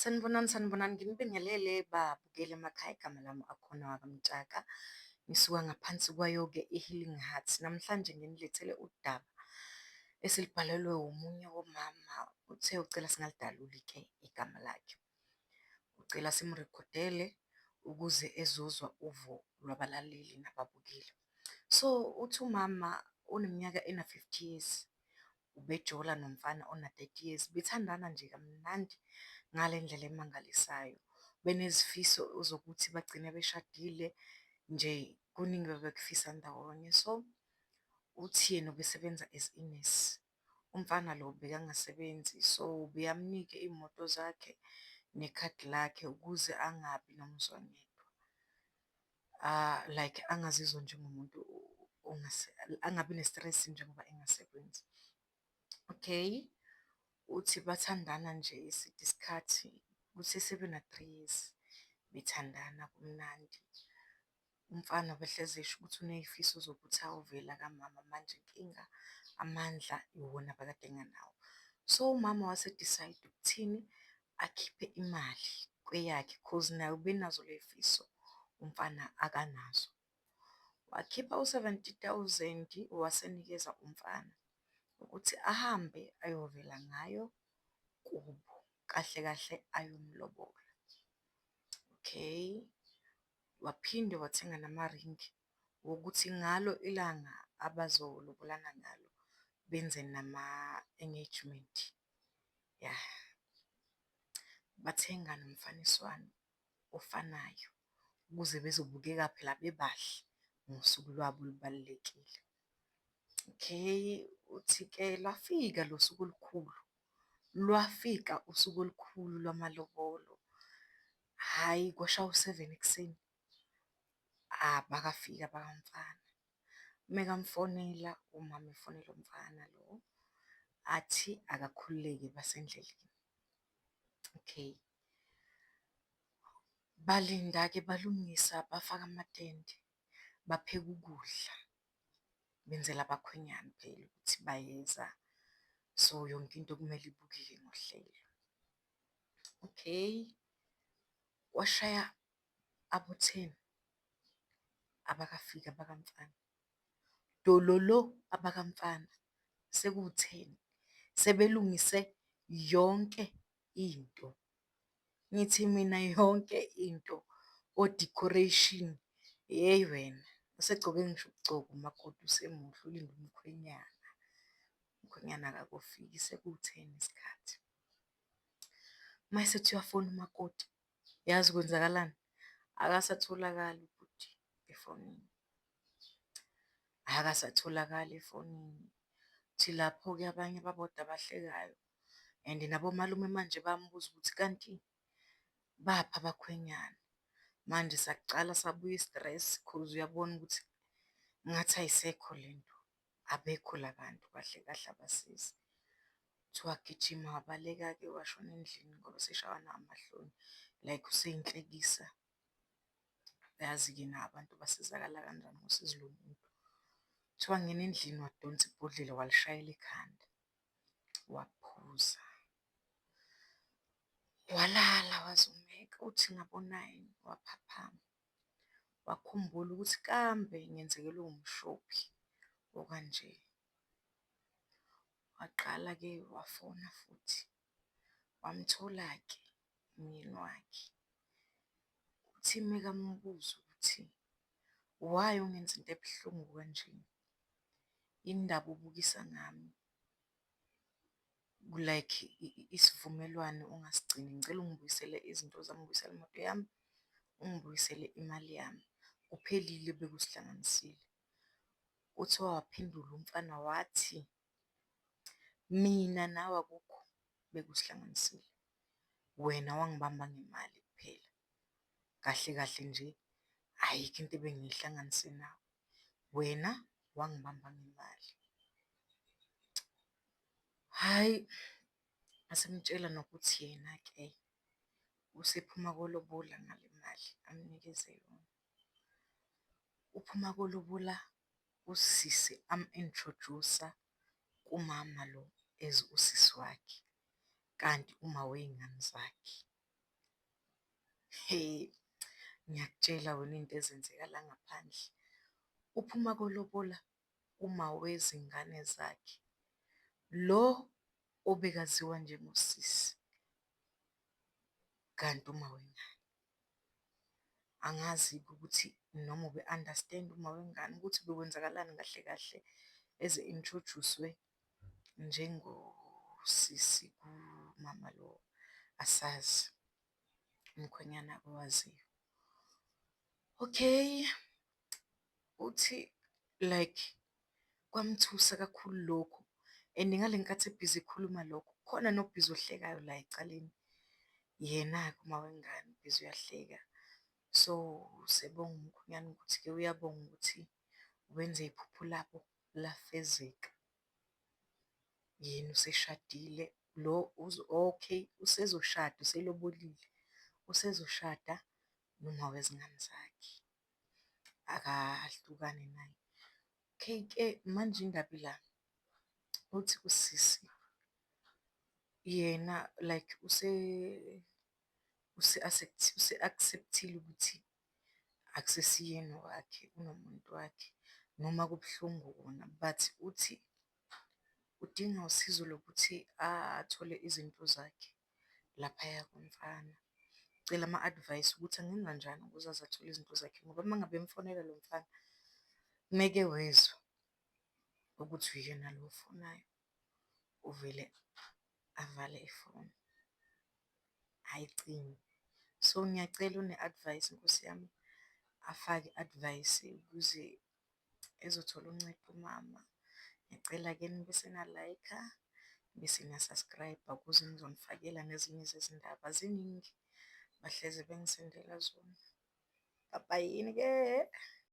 Sanibonani, nginibingelele babukeli emakhaya. Igama lami Akhona WakaMtshaka. Ngisuka ngaphansi kwayo-ke i-Healing Hearts. Namhlanje nginilethele udaba esilibhalelwe omunye womama. Uthe ucela singalidaluli-ke igama lakhe. Ucela simrekhodele ukuze ezozwa uvo lwabalaleli nababukeli. So, uthi umama oneminyaka ena-50 years ubejola nomfana ona-30 years. Bethandana nje kamnandi ngale ndlela emangalisayo. Benezifiso zokuthi bagcine beshadile nje, kuningi bebekufisa ndawonye. So, uthi yena ubesebenza as inesi. Umfana lo bekangasebenzi, so beyamnike iy'moto zakhe nekhadi lakhe ukuze angabi nomzwangedwa. Like angazizwa njengomuntu angabi ne-stress njengoba engasebenzi. Okay, uthi bathandana nje iside isikhathi, kuthe sebe-3 years bethandana kumnandi. Umfana behlezi esho ukuthi uney'fiso zokuthi ayovela kamama, manje inkinga amandla iwona abekade enganawo. So umama wase-decide ukuthini, akhiphe imali kweyakhe cause naye ubenazo ley'fiso, umfana akanazo. Wakhipha u-70,000 wasenikeza umfana ukuthi ahambe ayovela ngayo kubo, kahle kahle ayomlobola. Okay, waphinde wathenga namaringi wokuthi ngalo ilanga abazolobolana ngalo benze nama-engagement. Ya, bathenga nomfaniswano ofanayo ukuze bezobukeka phela bebahle ngosuku lwabo olubalulekile. Okay, uthi-ke lwafika lo suku olukhulu, lwafika usuku olukhulu lwamalobolo. Hhayi, kwashawa u-7 ekuseni, abakafiki abakamfana. Mekamfonela umama, efonela umfana lo, athi akakhululeke basendleleni. Okay, balinda-ke balungisa, bafaka amatende, bapheka ukudla, benzela abakhwenyana phela ukuthi bayeza, so yonke into kumele ibukeke ngohlelo. Okay, kwashaya abo-10 abakafika abakamfana. Dololo abakamfana seku-10 sebelungise yonke into. Ngithi mina yonke into, o-decoration, hheyi wena, usegcoke ngisho ukugcoka umakoti usemuhle ulinde umkhwenyana. Umkhwenyana akakofiki seku-10 isikhathi. Mayesethi uyafona umakoti, yazi kwenzakalani? Akasatholakali ubhuti efonini, akasatholakali efonini. Kuthi lapho-ke abanye baboda abahlekayo and nabomalume manje bambuza ukuthi kanti baphi abakhwenyana. Manje sakucala sabuya i-stress cause uyabona ukuthi ngathi ayisekho lento, abekho la bantu kahle kahle abasizi. Kuthiwa wagijima wabaleka-ke washona endlini ngoba seshawa amahloni like useyinhlekisa. Yazi-ke na abantu basizakala kanjani ngosizo lomuntu. Kuthiwa wangena endlini wadonsa ibhodlela walishayela ekhanda, waphuza. Walala wazumeka, uthi ngabo-9 waphaphama, wakhumbula ukuthi kambe ngenzekelwe umshophi okanje. Waqala-ke wafona futhi, wamthola-ke umyeni wakhe. Uthi mekambuza ukuthi why ungenza into ebuhlungu kanje? Yini ndaba ubukisa ngami? Like isivumelwano ungasigcini, ngicela ungibuyisele izinto zami, ungibuyisele imoto yami, ungibuyisele imali yami. Kuphelile bekusihlanganisile. Uthi waphendula umfana wathi, mina nawe akukho bekusihlanganisile. Wena wangibamba ngemali kuphela. Kahle kahle nje ayikho into ebengiyihlanganise nawe. Wena wangibamba ngemali. Hhayi, asemtshela nokuthi yena-ke usephuma kolobola ngale mali amnikeze yona. Uphuma kolobola usisi am-introduce-a kumama lo as usisi wakhe, kanti uma wey'ngane zakhe. Hey, ngiyakutshela wena into ezenzeka la ngaphandle. Uphuma kolobola uma wezingane zakhe. Lo obekaziwa njengosisi kanti uma wengane. Angazi-ke ukuthi noma ube-understand uma wengane ukuthi bekwenzakalani kahle kahle eze-introduce-we njengosisi kumama lo, asazi. Umkhwenyana owaziyo. Okay, uthi like kwamthusa kakhulu lokhu and ngale nkathi ebhizi ekhuluma lokho khona nobhizi ohlekayo la ecaleni. Yena-ke uma wengane ubhizi uyahleka. So sebonga umkhwenyana ukuthi-ke uyabonga ukuthi wenze iphupho labo lafezeka. Yena useshadile, lo okay, usezoshada, uselobolile, usezoshada noma wezingane zakhe. Akahlukane naye. Okay-ke manje indaba ila, uthi usisi yena like use-accept-ile ukuthi akusesiyena wakhe, unomuntu wakhe noma kubuhlungu kona, but uthi udinga usizo lokuthi athole izinto zakhe laphaya kumfana. Cela ama-advice ukuthi angenza kanjani ukuze aze athole izinto zakhe ngoba uma ngabe emfonela lo mfana meke wezwa ukuthi uyena lo ofonayo, uvele avale ifoni, ayicime. So ngiyacela une-advice Nkosi yami, afake i-advice ukuze ezothola uncedo umama. Ngiyacela-ke nibe sena-like-a, nibe sena-subscribe-a ukuze ngizonifakela nezinye zezindaba ziningi, bahlezi bengisendela zona. Bye-bye-ke.